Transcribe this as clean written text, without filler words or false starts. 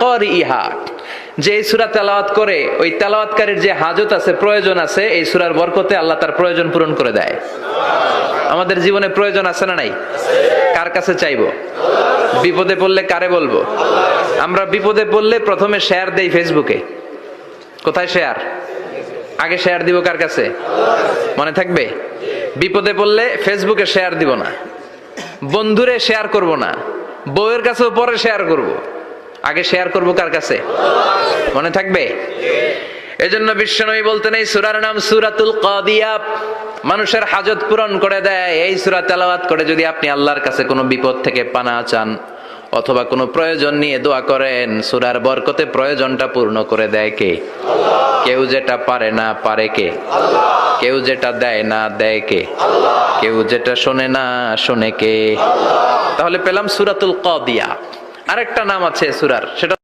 ক্বারিইহা, যে এই সূরা তেলাওয়াত করে ওই তেলাওয়াতকারীর যে হাজত আছে, প্রয়োজন আছে, এই সূরার বরকতে আল্লাহ তার প্রয়োজন পূরণ করে দেয়। আমাদের জীবনে প্রয়োজন আছে না নাই? কার কাছে চাইবো? বিপদে পড়লে কারে বলবো? আমরা বিপদে পড়লে প্রথমে শেয়ার দেই ফেসবুকে। কোথায় শেয়ার? আগে শেয়ার দিব কার কাছে? মনে থাকবে? বিপদে পড়লে ফেসবুকে শেয়ার দিব না, বন্ধুরে শেয়ার করব না, বউয়ের কাছেও পরে শেয়ার করব, আগে শেয়ার করব কার কাছে? মনে থাকবে? এজন্য বিশ্বনবী বলতেন এই সূরার নাম সূরাতুল কাদিয়া, মানুষের হাজত পূরণ করে দেয়। এই সূরা তেলাওয়াত করে যদি আপনি আল্লাহর কাছে কোনো বিপদ থেকে পানা চান অথবা কোনো প্রয়োজন নিয়ে দোয়া করেন, সূরার বরকতে প্রয়োজনটা পূর্ণ করে দেয় কে? কেউ যেটা পারে না পারে কে? কেউ যেটা দেয় না দেয় কে? কেউ যেটা শোনে না শোনে কে? তাহলে পেলাম সূরাতুল কাদিয়া। আরেকটা নাম আছে সূরার, সেটা